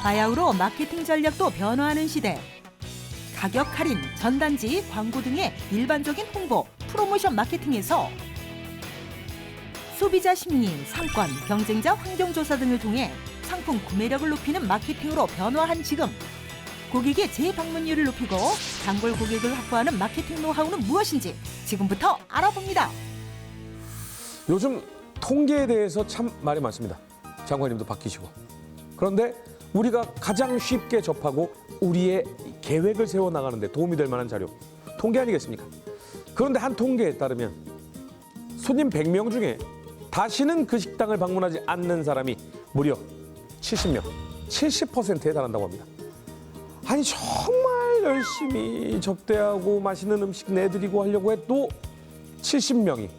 바야흐로 마케팅 전략도 변화하는 시대. 가격 할인, 전단지, 광고 등의 일반적인 홍보, 프로모션 마케팅에서 소비자 심리, 상권, 경쟁자 환경조사 등을 통해 상품 구매력을 높이는 마케팅으로 변화한 지금. 고객의 재방문율을 높이고 단골 고객을 확보하는 마케팅 노하우는 무엇인지 지금부터 알아봅니다. 요즘 통계에 대해서 참 말이 많습니다. 장관님도 바뀌시고. 그런데 우리가 가장 쉽게 접하고 우리의 계획을 세워나가는 데 도움이 될 만한 자료, 통계 아니겠습니까? 그런데 한 통계에 따르면 손님 100명 중에 다시는 그 식당을 방문하지 않는 사람이 무려 70명, 70%에 달한다고 합니다. 아니 정말 열심히 접대하고 맛있는 음식 내드리고 하려고 해도 70명이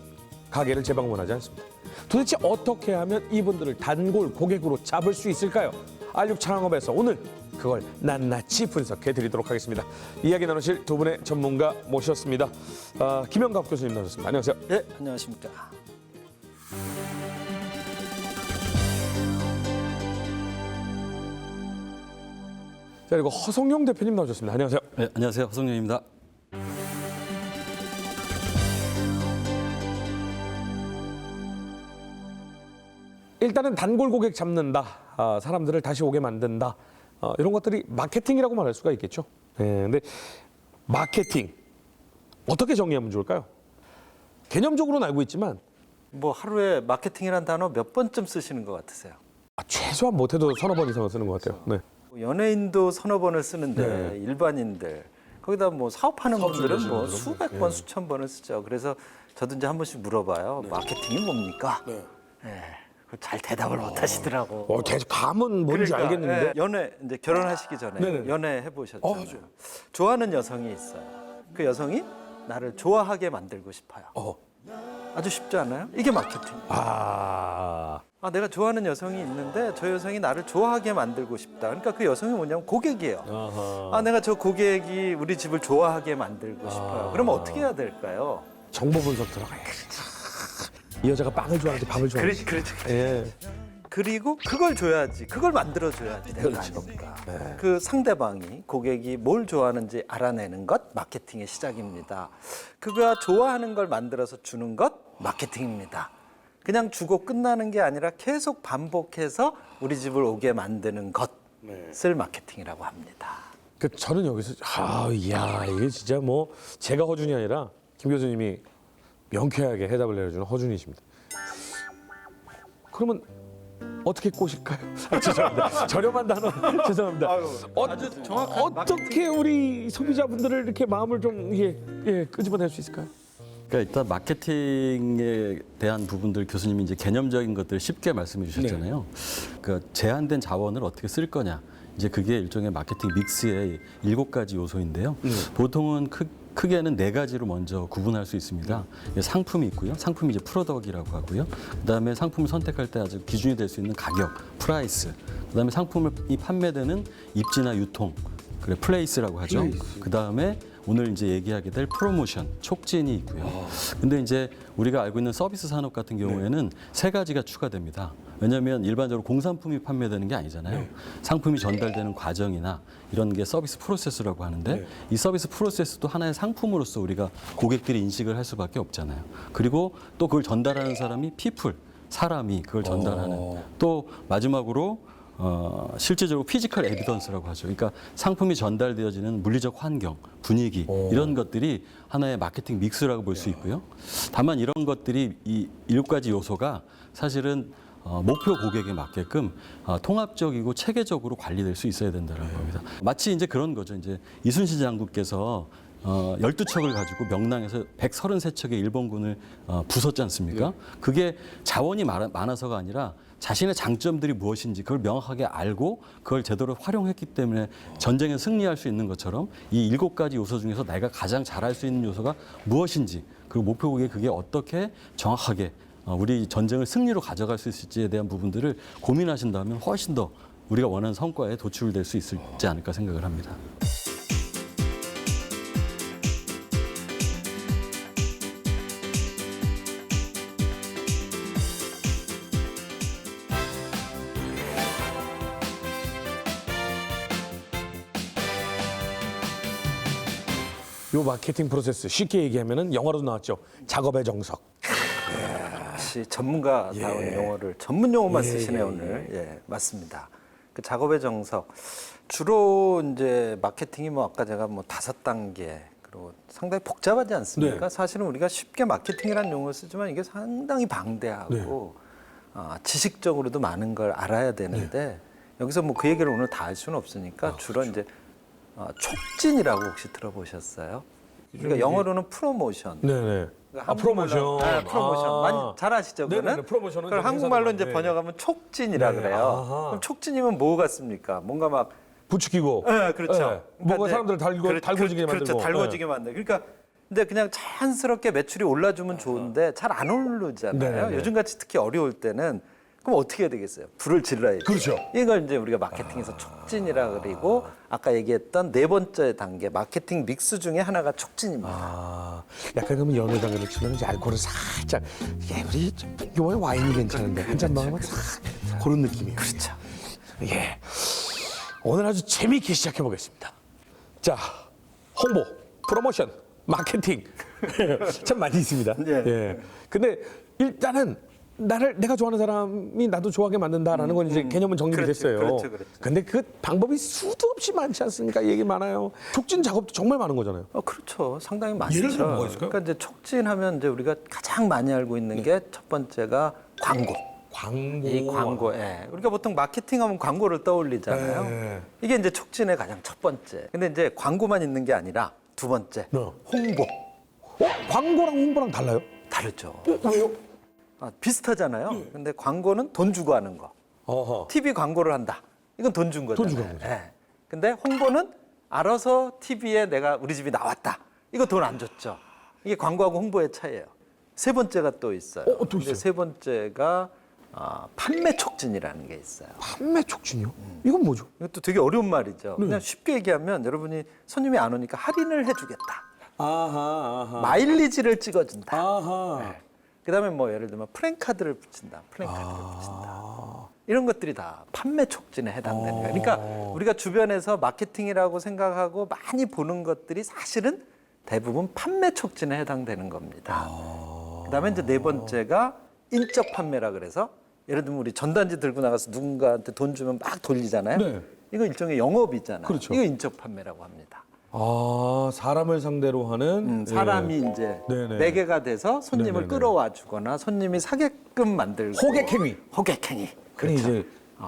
가게를 재방문하지 않습니다. 도대체 어떻게 하면 이분들을 단골 고객으로 잡을 수 있을까요? 알육 창업에서 오늘 그걸 낱낱이 분석해 드리도록 하겠습니다. 이야기 나누실 두 분의 전문가 모셨습니다. 김영갑 교수님 나오셨습니다. 안녕하세요. 네, 안녕하십니까. 자, 그리고 허성용 대표님 나오셨습니다. 안녕하세요. 네, 안녕하세요. 허성룡입니다. 일단은 단골 고객 잡는다, 사람들을 다시 오게 만든다, 이런 것들이 마케팅이라고 말할 수가 있겠죠. 근데 마케팅 어떻게 정리하면 좋을까요? 개념적으로는 알고 있지만 뭐 하루에 마케팅이라는 단어 몇 번쯤 쓰시는 것 같으세요? 최소한 못해도 서너 번 이상은 쓰는 것 같아요. 네. 연예인도 서너 번을 쓰는데 네. 일반인들 거기다 뭐 사업하는 분들은 뭐 분들은 수백 네. 번, 수천 번을 쓰죠. 그래서 저도 이제 한 번씩 물어봐요. 마케팅이 뭡니까? 네. 잘 대답을 못 하시더라고. 계속 감은 뭔지 알겠는데. 예, 연애 이제 결혼하시기 전에 네네. 연애 해보셨잖아요. 좋아하는 여성이 있어요. 그 여성이 나를 좋아하게 만들고 싶어요. 아주 쉽지 않아요? 이게 마케팅이에요. 내가 좋아하는 여성이 있는데 저 여성이 나를 좋아하게 만들고 싶다. 그러니까 그 여성이 뭐냐면 고객이에요. 내가 저 고객이 우리 집을 좋아하게 만들고 싶어요. 그러면 어떻게 해야 될까요? 정보 분석 들어가야지. 이 여자가 빵을 좋아하는지 밥을 좋아하는지. 그렇지. 예. 그리고 그걸 줘야지. 그걸 만들어줘야지 되는 거 아닙니까? 그 상대방이 고객이 뭘 좋아하는지 알아내는 것 마케팅의 시작입니다. 그가 좋아하는 걸 만들어서 주는 것 마케팅입니다. 그냥 주고 끝나는 게 아니라 계속 반복해서 우리 집을 오게 만드는 것을 마케팅이라고 합니다. 저는 여기서 이게 진짜 뭐 제가 허준이 아니라 김 교수님이 명쾌하게 해답을 내려주는 허준이십니다. 그러면 어떻게 꼬실까요? 죄송합니다. 저렴한 단어 죄송합니다. 아주 정확한 어떻게 우리 소비자분들을 이렇게 마음을 좀 끄집어낼 수 있을까요? 그러니까 일단 마케팅에 대한 부분들 교수님이 이제 개념적인 것들을 쉽게 말씀해 주셨잖아요. 그러니까 제한된 자원을 어떻게 쓸 거냐. 이제 그게 일종의 마케팅 믹스의 7가지 요소인데요. 보통은 크게는 4가지로 먼저 구분할 수 있습니다. 상품이 있고요. 상품이 이제 프로덕이라고 하고요. 그다음에 상품을 선택할 때 아주 기준이 될 수 있는 가격, 프라이스. 그다음에 상품이 판매되는 입지나 유통, 플레이스라고 하죠. 그다음에 오늘 이제 얘기하게 될 프로모션, 촉진이 있고요. 근데 이제 우리가 알고 있는 서비스 산업 같은 경우에는 3가지가 추가됩니다. 왜냐하면 일반적으로 공산품이 판매되는 게 아니잖아요. 상품이 전달되는 과정이나 이런 게 서비스 프로세스라고 하는데 이 서비스 프로세스도 하나의 상품으로서 우리가 고객들이 인식을 할 수밖에 없잖아요. 그리고 또 그걸 전달하는 사람이 피플, 사람이 그걸 전달하는 또 마지막으로 실제적으로 피지컬 에비던스라고 하죠. 그러니까 상품이 전달되어지는 물리적 환경, 분위기 이런 것들이 하나의 마케팅 믹스라고 볼 수 있고요. 다만 이런 것들이 이 7가지 요소가 사실은 목표 고객에 맞게끔 통합적이고 체계적으로 관리될 수 있어야 된다는 겁니다. 마치 이제 그런 거죠. 이제 이순신 장군께서 12척을 가지고 명랑에서 133척의 일본군을 부쉈지 않습니까? 그게 자원이 많아서가 아니라 자신의 장점들이 무엇인지 그걸 명확하게 알고 그걸 제대로 활용했기 때문에 전쟁에 승리할 수 있는 것처럼 이 7가지 요소 중에서 내가 가장 잘할 수 있는 요소가 무엇인지 그리고 목표 고객이 그게 어떻게 정확하게 우리 전쟁을 승리로 가져갈 수 있을지에 대한 부분들을 고민하신다면 훨씬 더 우리가 원하는 성과에 도출될 수 있지 않을까 생각을 합니다. 요 마케팅 프로세스 쉽게 얘기하면은 영어로도 나왔죠. 작업의 정석. 역시 전문가다운 용어를 전문 용어만 쓰시네 오늘. 예, 맞습니다. 그 작업의 정석 주로 이제 마케팅이 뭐 아까 제가 뭐 5단계 그리고 상당히 복잡하지 않습니까? 네. 사실은 우리가 쉽게 마케팅이라는 용어를 쓰지만 이게 상당히 방대하고 지식적으로도 많은 걸 알아야 되는데 여기서 뭐 그 얘기를 오늘 다 할 수는 없으니까 주로 이제 촉진이라고 혹시 들어보셨어요? 그러니까 영어로는 프로모션. 네네. 그러니까 프로모션. 네, 프로모션. 아. 많이 잘 아시죠? 네네네, 그거는? 프로모션은 그걸 좀 한국말로 이제 회사들만, 번역하면 촉진이라 네. 그래요. 아하. 그럼 촉진이면 뭐 같습니까? 뭔가 막 부추기고. 네, 그렇죠. 뭔가 이제 사람들을 달궈지게 만들고. 그렇죠. 달궈지게 만들고. 그러니까 근데 그냥 자연스럽게 매출이 올라주면 좋은데 잘 안 오르잖아요. 네네네. 요즘같이 특히 어려울 때는 그럼 어떻게 해야 되겠어요? 불을 질러야죠. 그렇죠. 이걸 이제 우리가 마케팅에서 촉진이라 그리고 아까 얘기했던 4번째 단계 마케팅 믹스 중에 하나가 촉진입니다. 아, 약간 그러면 연애 단계로 치면 이제 알코올을 살짝, 예, 우리 이번에 와인이 괜찮은데 한 잔 먹으면 싹 그런 느낌이에요. 그렇죠. 예. 오늘 아주 재미있게 시작해 보겠습니다. 자, 홍보, 프로모션, 마케팅 참 많이 있습니다. 예. 근데 일단은 내가 좋아하는 사람이 나도 좋아하게 만든다라는 건 이제 개념은 정립이 그렇죠, 됐어요. 그렇죠. 근데 그 방법이 수도 없이 많지 않습니까? 얘기 많아요. 촉진 작업도 정말 많은 거잖아요. 그렇죠. 상당히 많죠. 예를 들면 뭐가 있을까요? 그러니까 이제 촉진하면 이제 우리가 가장 많이 알고 있는 게 첫 번째가 광고. 광고. 이 광고, 예. 우리가 보통 마케팅하면 광고를 떠올리잖아요. 네. 이게 이제 촉진의 가장 첫 번째. 근데 이제 광고만 있는 게 아니라 두 번째, 네. 홍보. 광고랑 홍보랑 달라요? 다르죠. 달라요? 비슷하잖아요. 근데 광고는 돈 주고 하는 거. 어허. TV 광고를 한다. 이건 돈 준 거잖아요. 돈 주고 하는 거죠. 예. 근데 홍보는 알아서 TV에 내가 우리 집이 나왔다. 이거 돈 안 줬죠. 이게 광고하고 홍보의 차이예요. 세 번째가 또 있어요. 또 근데 있어요? 세 번째가 판매 촉진이라는 게 있어요. 판매 촉진이요? 이건 뭐죠? 이것도 되게 어려운 말이죠. 네. 그냥 쉽게 얘기하면 여러분이 손님이 안 오니까 할인을 해주겠다. 아하. 마일리지를 찍어준다. 아하. 네. 그다음에 뭐 예를 들면 프랭카드를 붙인다. 프랭카드를 붙인다. 이런 것들이 다 판매 촉진에 해당되는 거예요. 그러니까 우리가 주변에서 마케팅이라고 생각하고 많이 보는 것들이 사실은 대부분 판매 촉진에 해당되는 겁니다. 그다음에 이제 네 번째가 인적 판매라 그래서 예를 들면 우리 전단지 들고 나가서 누군가한테 돈 주면 막 돌리잖아요. 네. 이거 일종의 영업이잖아요. 그렇죠. 이거 인적 판매라고 합니다. 아, 사람을 상대로 하는 사람이 이제 네네. 매개가 돼서 손님을 네네네. 끌어와 주거나 손님이 사게끔 만들고 호객행위. 호객행위. 그래 그렇죠. 이제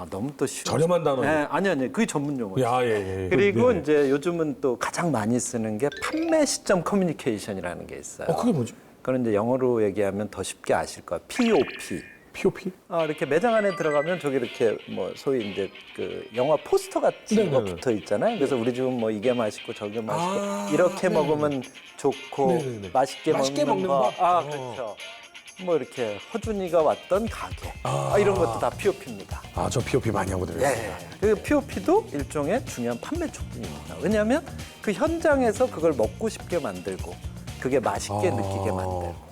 너무 또 쉬워. 저렴한 단어. 네, 아니 그게 전문 용어죠. 야, 예. 그리고 네. 이제 요즘은 또 가장 많이 쓰는 게 판매 시점 커뮤니케이션이라는 게 있어요. 그게 뭐죠? 그건 이제 영어로 얘기하면 더 쉽게 아실 거예요. POP. POP? 이렇게 매장 안에 들어가면 저기 이렇게 뭐 소위 이제 그 영화 포스터 같은 거 네네네. 붙어 있잖아요. 그래서 우리 집은 뭐 이게 맛있고 저게 맛있고 이렇게 네네네. 먹으면 좋고 네네네. 맛있게 먹는 거. 법? 그렇죠. 뭐 이렇게 허준이가 왔던 가게. 이런 것도 다 POP입니다. 저 POP 많이 하고 들어요. 예. 그 POP도 일종의 중요한 판매 촉진입니다. 왜냐하면 그 현장에서 그걸 먹고 싶게 만들고 그게 맛있게 느끼게 만들고.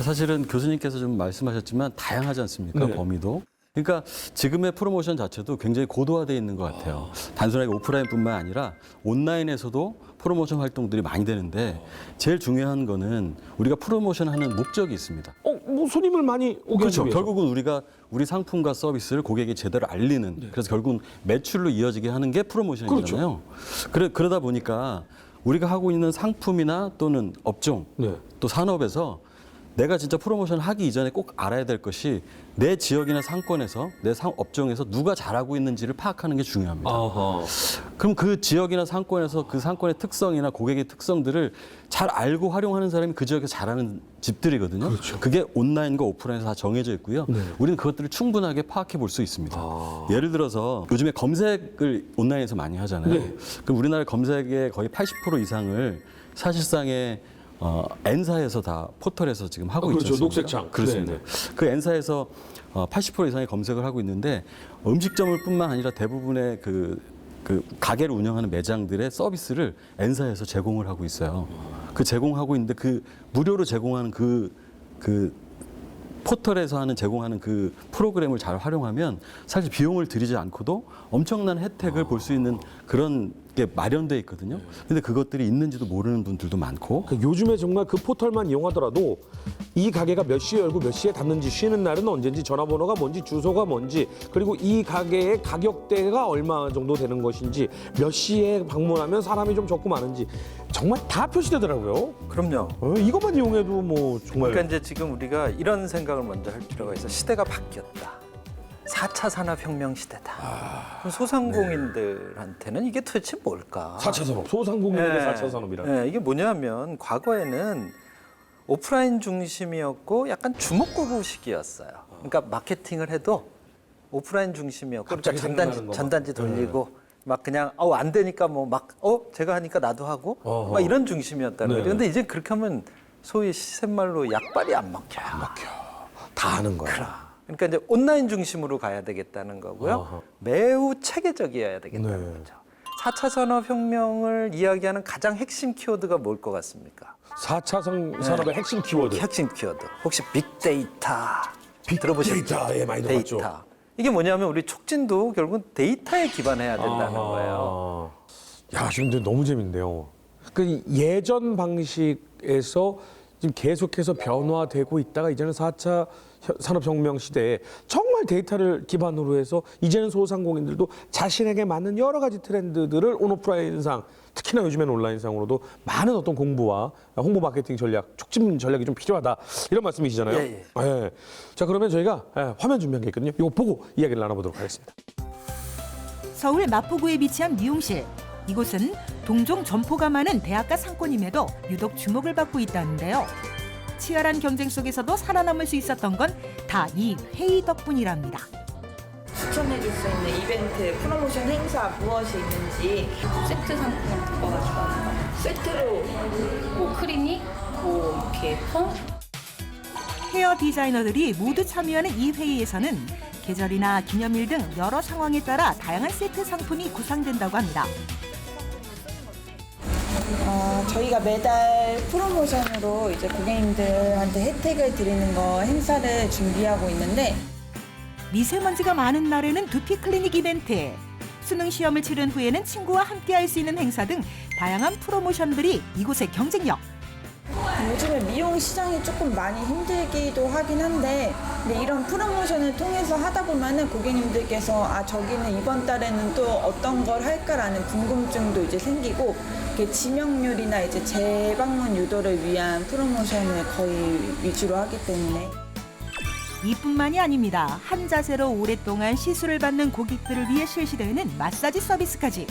사실은 교수님께서 좀 말씀하셨지만 다양하지 않습니까? 네. 범위도. 그러니까 지금의 프로모션 자체도 굉장히 고도화되어 있는 것 같아요. 단순하게 오프라인뿐만 아니라 온라인에서도 프로모션 활동들이 많이 되는데 제일 중요한 거는 우리가 프로모션하는 목적이 있습니다. 뭐 손님을 많이 오게 그렇죠. 하기 위해서. 결국은 우리가 우리 상품과 서비스를 고객에게 제대로 알리는 그래서 결국은 매출로 이어지게 하는 게 프로모션이잖아요. 그러다 보니까 우리가 하고 있는 상품이나 또는 업종 네. 또 산업에서 내가 진짜 프로모션 하기 이전에 꼭 알아야 될 것이 내 지역이나 상권에서 내 업종에서 누가 잘하고 있는지를 파악하는 게 중요합니다. 그럼 그 지역이나 상권에서 그 상권의 특성이나 고객의 특성들을 잘 알고 활용하는 사람이 그 지역에서 잘하는 집들이거든요. 그렇죠. 그게 온라인과 오프라인에서 다 정해져 있고요. 우리는 그것들을 충분하게 파악해 볼 수 있습니다. 예를 들어서 요즘에 검색을 온라인에서 많이 하잖아요. 그럼 우리나라 검색의 거의 80% 이상을 사실상의 N사에서 다 포털에서 지금 하고 있죠. 그렇죠. 녹색창. 그렇습니다. 네네. 그 N사에서 80% 이상의 검색을 하고 있는데 음식점을 뿐만 아니라 대부분의 그 그 가게를 운영하는 매장들의 서비스를 N사에서 제공을 하고 있어요. 그 제공하고 있는데 그 무료로 제공하는 그 포털에서 제공하는 그 프로그램을 잘 활용하면 사실 비용을 들이지 않고도 엄청난 혜택을 볼 수 있는 그런 게 마련돼 있거든요. 근데 그것들이 있는지도 모르는 분들도 많고. 그 요즘에 정말 그 포털만 이용하더라도 이 가게가 몇 시에 열고 몇 시에 닫는지, 쉬는 날은 언제인지, 전화번호가 뭔지, 주소가 뭔지, 그리고 이 가게의 가격대가 얼마 정도 되는 것인지, 몇 시에 방문하면 사람이 좀 적고 많은지 정말 다 표시되더라고요. 그럼요. 이것만 이용해도 뭐 정말 그러니까 이제 지금 우리가 이런 생각을 먼저 할 필요가 있어. 시대가 바뀌었다. 4차 산업혁명 시대다. 그럼 소상공인들한테는 이게 도대체 뭘까? 4차 산업, 소상공인의 4차 산업이라. 네, 이게 뭐냐면 과거에는 오프라인 중심이었고 약간 주먹구구식이었어요. 그러니까 마케팅을 해도 오프라인 중심이었고 갑자기 그러니까 생각나는 거. 전단지 돌리고 막 그냥 안 되니까 뭐 막 제가 하니까 나도 하고 어허. 막 이런 중심이었다는 네. 거예요. 근데 이제 그렇게 하면 소위 시샘말로 약발이 안 먹혀요. 다 하는 거야. 그러니까 이제 온라인 중심으로 가야 되겠다는 거고요. 어허. 매우 체계적이어야 되겠다는 네. 거죠. 4차 산업혁명을 이야기하는 가장 핵심 키워드가 뭘 것 같습니까? 4차 산업의 핵심 키워드. 핵심 키워드. 혹시 빅데이터 들어보셨죠? 데이터, 예, 많이 들어봤죠. 데이터. 이게 뭐냐면 우리 촉진도 결국은 데이터에 기반해야 된다는 거예요. 야, 지금 근데 너무 재밌는데요. 그 예전 방식에서 지금 계속해서 변화되고 있다가 이제는 4차 산업혁명 시대에 정말 데이터를 기반으로 해서 이제는 소상공인들도 자신에게 맞는 여러 가지 트렌드들을 온오프라인상, 특히나 요즘에는 온라인상으로도 많은 어떤 공부와 홍보 마케팅 전략, 촉진 전략이 좀 필요하다. 이런 말씀이시잖아요. 예. 예. 자, 그러면 저희가 화면 준비한 게 있거든요. 이거 보고 이야기를 나눠보도록 하겠습니다. 서울 마포구에 위치한 미용실. 이곳은 동종 점포가 많은 대학가 상권임에도 유독 주목을 받고 있다는데요. 치열한 경쟁 속에서도 살아남을 수 있었던 건 다 이 회의 덕분이랍니다. 추천해줄 수 있는 이벤트, 프로모션 행사 무엇이 있는지 세트 상품을 바꿔가지고 세트로 뭐 크리닉, 뭐 이렇게 펌 헤어 디자이너들이 모두 참여하는 이 회의에서는 계절이나 기념일 등 여러 상황에 따라 다양한 세트 상품이 구상된다고 합니다. 저희가 매달 프로모션으로 이제 고객님들한테 혜택을 드리는 거 행사를 준비하고 있는데 미세먼지가 많은 날에는 두피 클리닉 이벤트, 수능 시험을 치른 후에는 친구와 함께할 수 있는 행사 등 다양한 프로모션들이 이곳의 경쟁력. 요즘에 미용 시장이 조금 많이 힘들기도 하긴 한데 근데 이런 프로모션을 통해서 하다 보면은 고객님들께서 저기는 이번 달에는 또 어떤 걸 할까라는 궁금증도 이제 생기고 이렇게 지명률이나 이제 재방문 유도를 위한 프로모션을 거의 위주로 하기 때문에 이뿐만이 아닙니다. 한 자세로 오랫동안 시술을 받는 고객들을 위해 실시되는 마사지 서비스까지.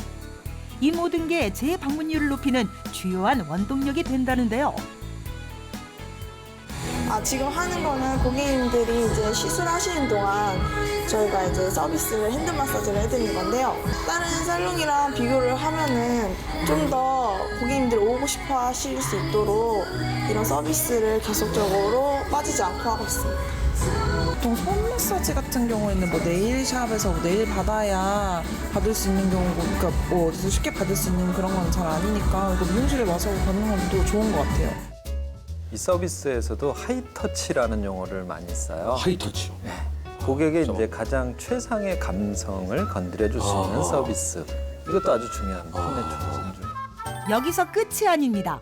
이 모든 게 재방문율을 높이는 주요한 원동력이 된다는데요. 지금 하는 거는 고객님들이 이제 시술하시는 동안 저희가 이제 서비스를 핸드 마사지를 해드리는 건데요. 다른 살롱이랑 비교를 하면은 좀 더 고객님들이 오고 싶어 하실 수 있도록 이런 서비스를 계속적으로 빠지지 않고 하고 있습니다. 보통 손 마사지 같은 경우에는 뭐 네일샵에서 네일 받아야 받을 수 있는 경우고, 그러니까 뭐 어디서 쉽게 받을 수 있는 그런 건 잘 아니니까 이거 미용실에 와서 받는 건 또 좋은 것 같아요. 이 서비스에서도 하이터치라는 용어를 많이 써요. 하이터치요. 고객의 이제 가장 최상의 감성을 건드려줄 수 있는 서비스. 이것도 아주 중요한 판매 중심 중. 여기서 끝이 아닙니다.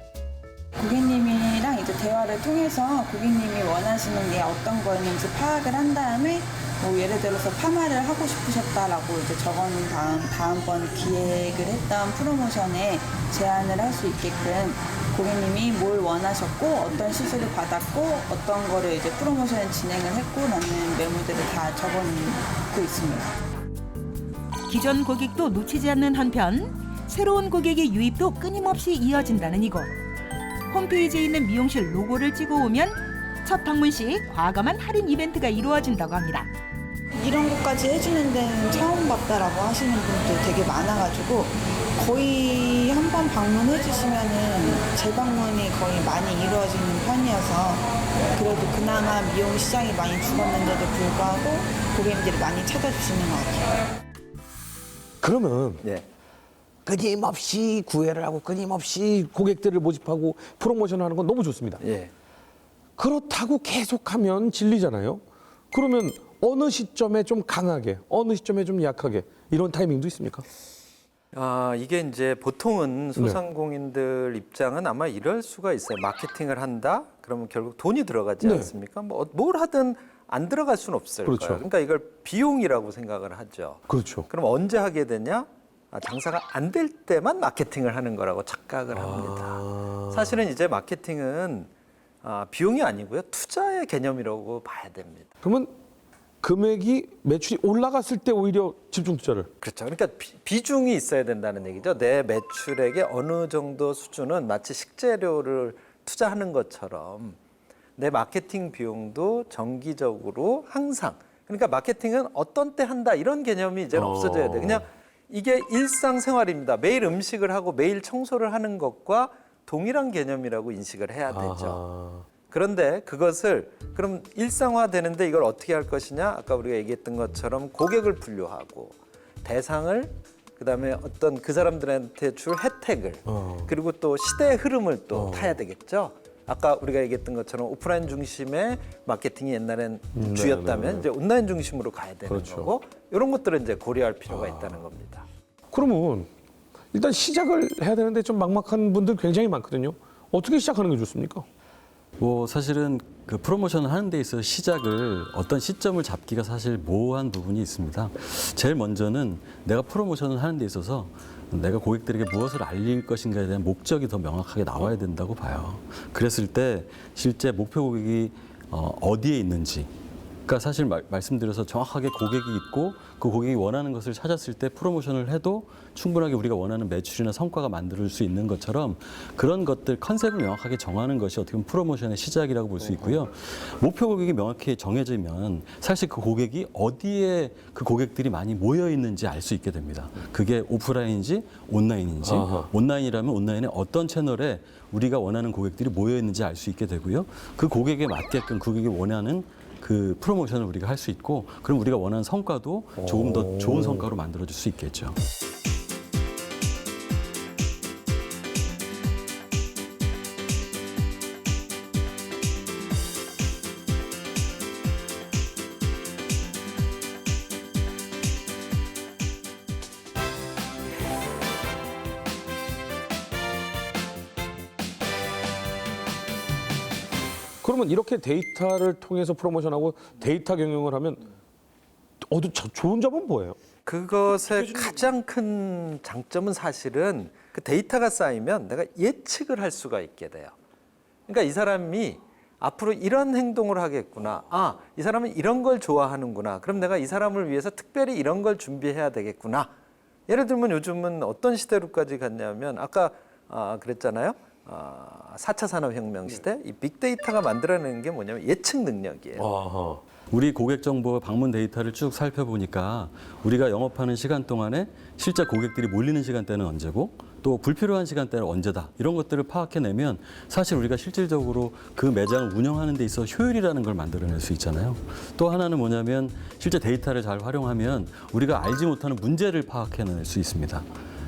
고객님이랑 이제 대화를 통해서 고객님이 원하시는 게 어떤 거였는지 파악을 한 다음에 뭐 예를 들어서 파마를 하고 싶으셨다라고 이제 적어놓은 다음번 기획을 했던 프로모션에 제안을 할 수 있게끔 고객님이 뭘 원하셨고 어떤 시술을 받았고 어떤 거를 이제 프로모션을 진행을 했고라는 메모들을 다 적어놓고 있습니다. 기존 고객도 놓치지 않는 한편 새로운 고객의 유입도 끊임없이 이어진다는 이곳. 홈페이지에 있는 미용실 로고를 찍어 오면 첫 방문 시 과감한 할인 이벤트가 이루어진다고 합니다. 이런 것까지 해주는 데는 처음 봤다라고 하시는 분들 되게 많아가지고 거의 한 번 방문해 주시면은 재방문이 거의 많이 이루어지는 편이어서 그래도 그나마 미용 시장이 많이 죽었는데도 불구하고 고객님들이 많이 찾아주시는 것 같아요. 그러면 예. 끊임없이 구애를 하고 끊임없이 고객들을 모집하고 프로모션을 하는 건 너무 좋습니다. 예. 그렇다고 계속하면 질리잖아요. 그러면 어느 시점에 좀 강하게, 어느 시점에 좀 약하게 이런 타이밍도 있습니까? 이게 이제 보통은 소상공인들 입장은 아마 이럴 수가 있어요. 마케팅을 한다? 그러면 결국 돈이 들어가지 네. 않습니까? 뭐 뭘 하든 안 들어갈 수는 없을 그렇죠. 거예요. 그러니까 이걸 비용이라고 생각을 하죠. 그렇죠. 그럼 언제 하게 되냐? 장사가 안 될 때만 마케팅을 하는 거라고 착각을 합니다. 사실은 이제 마케팅은 비용이 아니고요. 투자의 개념이라고 봐야 됩니다. 그러면 금액이 매출이 올라갔을 때 오히려 집중 투자를. 그렇죠. 그러니까 비중이 있어야 된다는 얘기죠. 내 매출액의 어느 정도 수준은 마치 식재료를 투자하는 것처럼 내 마케팅 비용도 정기적으로 항상. 그러니까 마케팅은 어떤 때 한다 이런 개념이 이제 없어져야 돼. 그냥 이게 일상생활입니다. 매일 음식을 하고 매일 청소를 하는 것과 동일한 개념이라고 인식을 해야 되죠. 그런데 그것을 그럼 일상화되는데 이걸 어떻게 할 것이냐? 아까 우리가 얘기했던 것처럼 고객을 분류하고 대상을 그다음에 어떤 그 사람들한테 줄 혜택을 그리고 또 시대의 흐름을 또 타야 되겠죠. 아까 우리가 얘기했던 것처럼 오프라인 중심의 마케팅이 옛날엔 주였다면 이제 온라인 중심으로 가야 되는 그렇죠. 거고 이런 것들은 이제 고려할 필요가 있다는 겁니다. 그러면 일단 시작을 해야 되는데 좀 막막한 분들 굉장히 많거든요. 어떻게 시작하는 게 좋습니까? 뭐 사실은 그 프로모션을 하는 데 있어서 시작을 어떤 시점을 잡기가 사실 모호한 부분이 있습니다. 제일 먼저는 내가 프로모션을 하는 데 있어서 내가 고객들에게 무엇을 알릴 것인가에 대한 목적이 더 명확하게 나와야 된다고 봐요. 그랬을 때 실제 목표 고객이 어디에 있는지, 그러니까 사실 말씀드려서 정확하게 고객이 있고 그 고객이 원하는 것을 찾았을 때 프로모션을 해도 충분하게 우리가 원하는 매출이나 성과가 만들 수 있는 것처럼 그런 것들 컨셉을 명확하게 정하는 것이 어떻게 보면 프로모션의 시작이라고 볼 수 있고요. 목표 고객이 명확히 정해지면 사실 그 고객이 어디에 그 고객들이 많이 모여 있는지 알 수 있게 됩니다. 그게 오프라인인지 온라인인지, 온라인이라면 온라인의 어떤 채널에 우리가 원하는 고객들이 모여 있는지 알 수 있게 되고요. 그 고객에 맞게끔 고객이 원하는 그 프로모션을 우리가 할 수 있고, 그럼 우리가 원하는 성과도 조금 더 좋은 성과로 만들어줄 수 있겠죠. 그러면 이렇게 데이터를 통해서 프로모션하고 데이터 경영을 하면 좋은 점은 뭐예요? 그것의 가장 큰 장점은 사실은 그 데이터가 쌓이면 내가 예측을 할 수가 있게 돼요. 그러니까 이 사람이 앞으로 이런 행동을 하겠구나. 아, 이 사람은 이런 걸 좋아하는구나. 그럼 내가 이 사람을 위해서 특별히 이런 걸 준비해야 되겠구나. 예를 들면 요즘은 어떤 시대로까지 갔냐면 아까 그랬잖아요. 4차 산업혁명 시대 이 빅데이터가 만들어내는 게 뭐냐면 예측 능력이에요. 우리 고객 정보 방문 데이터를 쭉 살펴보니까 우리가 영업하는 시간 동안에 실제 고객들이 몰리는 시간대는 언제고 또 불필요한 시간대는 언제다 이런 것들을 파악해내면 사실 우리가 실질적으로 그 매장을 운영하는 데 있어 효율이라는 걸 만들어낼 수 있잖아요. 또 하나는 뭐냐면 실제 데이터를 잘 활용하면 우리가 알지 못하는 문제를 파악해낼 수 있습니다.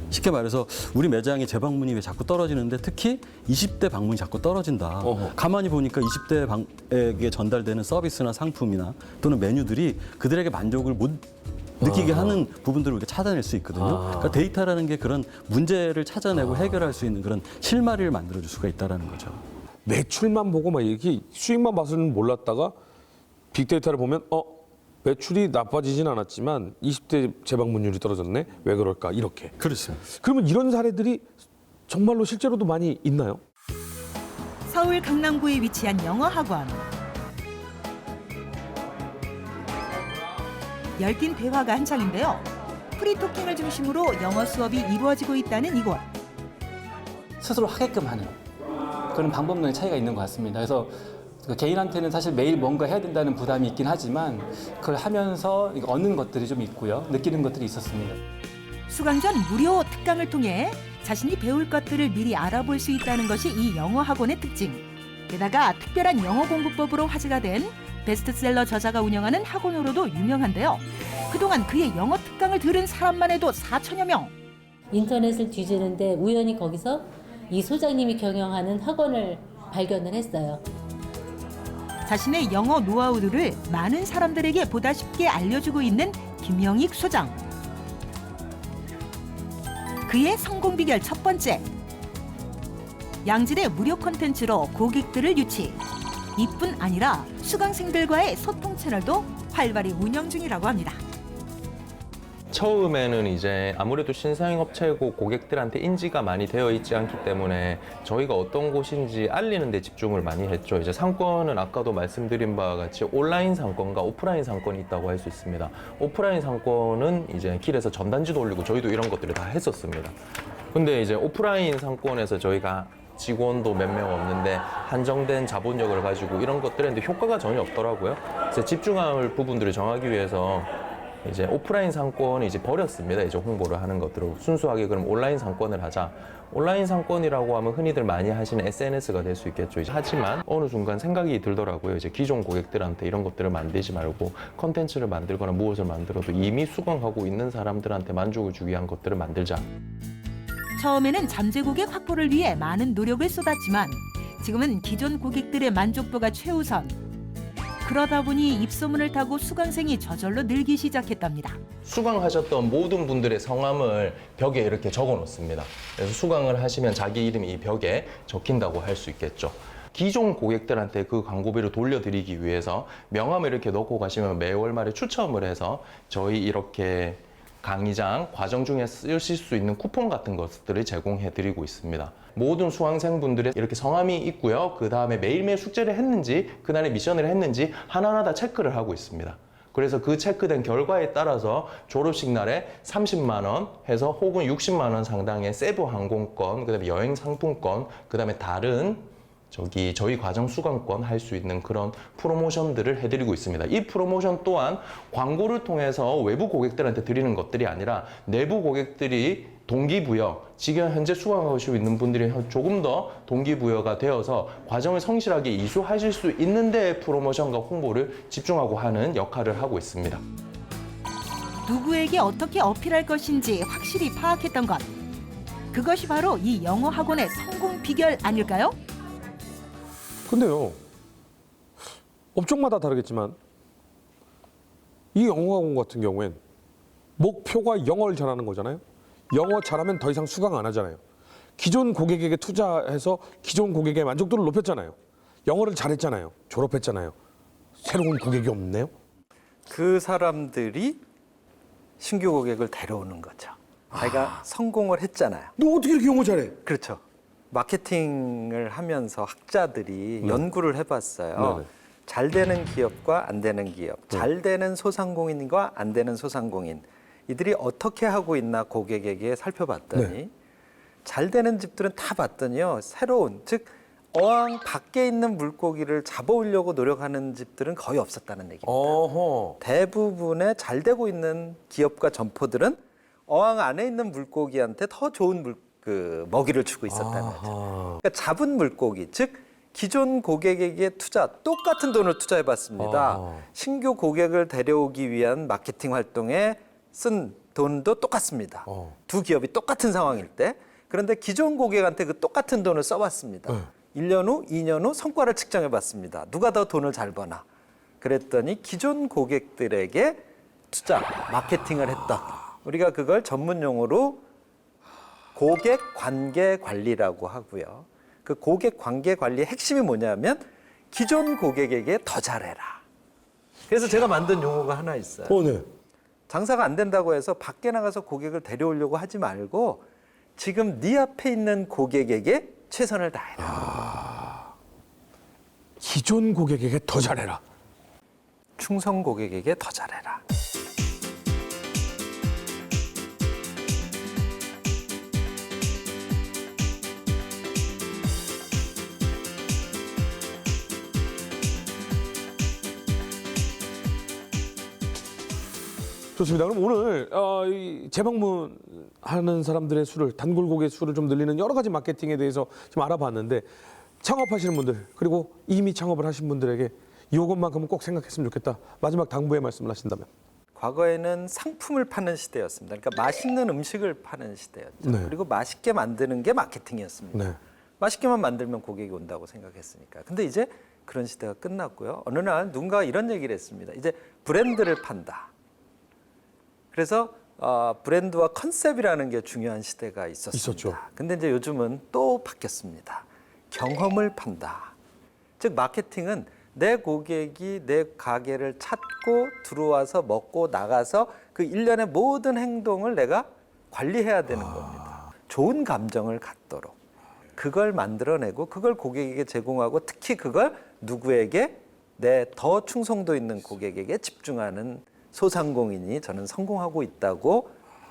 쉽게 말해서 우리 매장의 재방문이 왜 자꾸 떨어지는데 특히 20대 방문이 자꾸 떨어진다. 가만히 보니까 20대에게 전달되는 서비스나 상품이나 또는 메뉴들이 그들에게 만족을 못 느끼게 하는 부분들을 우리가 찾아낼 수 있거든요. 그러니까 데이터라는 게 그런 문제를 찾아내고 해결할 수 있는 그런 실마리를 만들어줄 수가 있다는 거죠. 매출만 보고 막 이렇게 수익만 봐서는 몰랐다가 빅데이터를 보면 매출이 나빠지진 않았지만 20대 재방문율이 떨어졌네. 왜 그럴까? 이렇게. 그렇죠. 그러면 이런 사례들이 정말로 실제로도 많이 있나요? 서울 강남구에 위치한 영어 학원. 열띤 대화가 한창인데요. 프리토킹을 중심으로 영어 수업이 이루어지고 있다는 이곳. 스스로 하게끔 하는 그런 방법론의 차이가 있는 것 같습니다. 그래서 개인한테는 사실 매일 뭔가 해야 된다는 부담이 있긴 하지만 그걸 하면서 얻는 것들이 좀 있고요. 느끼는 것들이 있었습니다. 수강 전 무료 특강을 통해 자신이 배울 것들을 미리 알아볼 수 있다는 것이 이 영어 학원의 특징. 게다가 특별한 영어 공부법으로 화제가 된 베스트셀러 저자가 운영하는 학원으로도 유명한데요. 그동안 그의 영어 특강을 들은 사람만 해도 4천여 명. 인터넷을 뒤지는데 우연히 거기서 이 소장님이 경영하는 학원을 발견을 했어요. 자신의 영어 노하우들을 많은 사람들에게 보다 쉽게 알려주고 있는 김영익 소장. 그의 성공 비결 첫 번째. 양질의 무료 콘텐츠로 고객들을 유치. 이뿐 아니라 수강생들과의 소통 채널도 활발히 운영 중이라고 합니다. 처음에는 이제 아무래도 신사임 업체고 고객들한테 인지가 많이 되어 있지 않기 때문에 저희가 어떤 곳인지 알리는 데 집중을 많이 했죠. 이제 상권은 아까도 말씀드린 바와 같이 온라인 상권과 오프라인 상권이 있다고 할 수 있습니다. 오프라인 상권은 이제 길에서 전단지도 올리고 저희도 이런 것들을 다 했었습니다. 근데 이제 오프라인 상권에서 저희가 직원도 몇 명 없는데 한정된 자본력을 가지고 이런 것들을 했는데 효과가 전혀 없더라고요. 그래서 집중할 부분들을 정하기 위해서 이제 오프라인 상권을 이제 버렸습니다. 이제 홍보를 하는 것들을 순수하게 그럼 온라인 상권을 하자. 온라인 상권이라고 하면 흔히들 많이 하시는 SNS가 될 수 있겠죠. 이제 하지만 어느 순간 생각이 들더라고요. 이제 기존 고객들한테 이런 것들을 만들지 말고 컨텐츠를 만들거나 무엇을 만들어도 이미 수강하고 있는 사람들한테 만족을 주기 위한 것들을 만들자. 처음에는 잠재 고객 확보를 위해 많은 노력을 쏟았지만 지금은 기존 고객들의 만족도가 최우선. 그러다 보니 입소문을 타고 수강생이 저절로 늘기 시작했답니다. 수강하셨던 모든 분들의 성함을 벽에 이렇게 적어 놓습니다. 그래서 수강을 하시면 자기 이름이 이 벽에 적힌다고 할 수 있겠죠. 기존 고객들한테 그 광고비를 돌려드리기 위해서 명함을 이렇게 넣고 가시면 매월 말에 추첨을 해서 저희 이렇게 강의장 과정 중에 쓰실 수 있는 쿠폰 같은 것들을 제공해 드리고 있습니다. 모든 수강생분들의 이렇게 성함이 있고요. 그 다음에 매일매일 숙제를 했는지 그날의 미션을 했는지 하나하나 다 체크를 하고 있습니다. 그래서 그 체크된 결과에 따라서 졸업식 날에 30만 원 해서 혹은 60만 원 상당의 세부 항공권, 그다음에 여행 상품권, 그다음에 다른 저희 과정 수강권 할 수 있는 그런 프로모션들을 해드리고 있습니다. 이 프로모션 또한 광고를 통해서 외부 고객들한테 드리는 것들이 아니라 내부 고객들이 동기부여, 지금 현재 수강하시고 있는 분들이 조금 더 동기부여가 되어서 과정을 성실하게 이수하실 수 있는 데 프로모션과 홍보를 집중하고 하는 역할을 하고 있습니다. 누구에게 어떻게 어필할 것인지 확실히 파악했던 것. 그것이 바로 이 영어 학원의 성공 비결 아닐까요? 근데요, 업종마다 다르겠지만 이 영어학원 같은 경우엔 목표가 영어를 잘하는 거잖아요. 영어 잘하면 더 이상 수강 안 하잖아요. 기존 고객에게 투자해서 기존 고객의 만족도를 높였잖아요. 영어를 잘했잖아요. 졸업했잖아요. 새로운 고객이 없네요. 그 사람들이 신규 고객을 데려오는 거죠. 자기가 성공을 했잖아요. 너 어떻게 이렇게 영어 잘해? 그렇죠. 마케팅을 하면서 학자들이 연구를 해봤어요. 네네. 잘 되는 기업과 안 되는 기업, 잘 되는 소상공인과 안 되는 소상공인, 이들이 어떻게 하고 있나 고객에게 살펴봤더니 잘 되는 집들은 다 봤더니요. 새로운, 즉 어항 밖에 있는 물고기를 잡아오려고 노력하는 집들은 거의 없었다는 얘기입니다. 어허. 대부분의 잘 되고 있는 기업과 점포들은 어항 안에 있는 물고기한테 더 좋은 먹이를 주고 있었다는 거죠. 그러니까 잡은 물고기, 즉 기존 고객에게 똑같은 돈을 투자해봤습니다. 신규 고객을 데려오기 위한 마케팅 활동에 쓴 돈도 똑같습니다. 두 기업이 똑같은 상황일 때. 그런데 기존 고객한테 그 똑같은 돈을 써봤습니다. 1년 후, 2년 후 성과를 측정해봤습니다. 누가 더 돈을 잘 버나. 그랬더니 기존 고객들에게 투자, 마케팅을 했다. 우리가 그걸 전문 용어로 고객 관계 관리라고 하고요. 그 고객 관계 관리의 핵심이 뭐냐면 기존 고객에게 더 잘해라. 그래서 제가 만든 용어가 하나 있어요. 네. 장사가 안 된다고 해서 밖에 나가서 고객을 데려오려고 하지 말고 지금 네 앞에 있는 고객에게 최선을 다해라. 기존 고객에게 더 잘해라. 충성 고객에게 더 잘해라. 좋습니다. 그럼 오늘 이 재방문하는 사람들의 수를, 단골 고객 수를 좀 늘리는 여러 가지 마케팅에 대해서 좀 알아봤는데 창업하시는 분들 그리고 이미 창업을 하신 분들에게 이것만큼은 꼭 생각했으면 좋겠다. 마지막 당부의 말씀을 하신다면. 과거에는 상품을 파는 시대였습니다. 그러니까 맛있는 음식을 파는 시대였죠. 네. 그리고 맛있게 만드는 게 마케팅이었습니다. 네. 맛있게만 만들면 고객이 온다고 생각했으니까. 근데 이제 그런 시대가 끝났고요. 어느 날 누군가가 이런 얘기를 했습니다. 이제 브랜드를 판다. 그래서 브랜드와 컨셉이라는 게 중요한 시대가 있었습니다. 있었죠. 근데 이제 요즘은 또 바뀌었습니다. 경험을 판다. 즉 마케팅은 내 고객이 내 가게를 찾고 들어와서 먹고 나가서 그 일련의 모든 행동을 내가 관리해야 되는 겁니다. 좋은 감정을 갖도록. 그걸 만들어내고 그걸 고객에게 제공하고 특히 그걸 누구에게 내 더 충성도 있는 고객에게 집중하는 소상공인이 저는 성공하고 있다고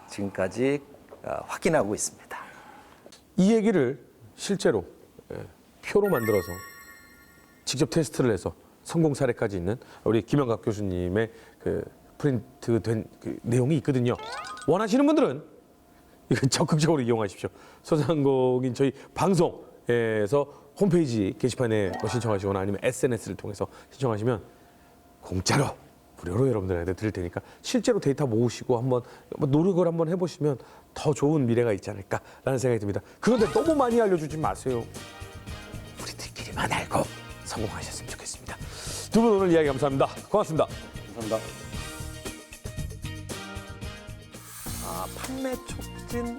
지금까지 확인하고 있습니다. 이 얘기를 실제로 표로 만들어서 직접 테스트를 해서 성공 사례까지 있는 우리 김영각 교수님의 그 프린트된 그 내용이 있거든요. 원하시는 분들은 이거 적극적으로 이용하십시오. 소상공인 저희 방송에서 홈페이지 게시판에 신청하시거나 아니면 SNS를 통해서 신청하시면 공짜로 무료로 여러분들한테 드릴 테니까 실제로 데이터 모으시고 한번 노력을 한번 해보시면 더 좋은 미래가 있지 않을까라는 생각이 듭니다. 그런데 너무 많이 알려주지 마세요. 우리들끼리만 알고 성공하셨으면 좋겠습니다. 두 분 오늘 이야기 감사합니다. 고맙습니다. 감사합니다. 판매 촉진,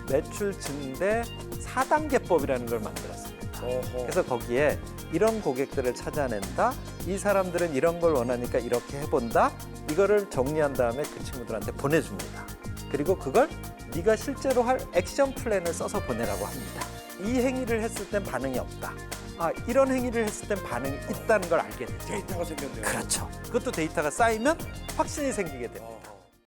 매출 증대 4단계법이라는 걸 만들었습니다. 그래서 거기에 이런 고객들을 찾아낸다. 이 사람들은 이런 걸 원하니까 이렇게 해본다. 이거를 정리한 다음에 그 친구들한테 보내줍니다. 그리고 그걸 네가 실제로 할 액션 플랜을 써서 보내라고 합니다. 이 행위를 했을 땐 반응이 없다. 이런 행위를 했을 땐 반응이 있다는 걸 알게 되죠. 데이터가 생겼네요. 그렇죠. 그것도 데이터가 쌓이면 확신이 생기게 됩니다.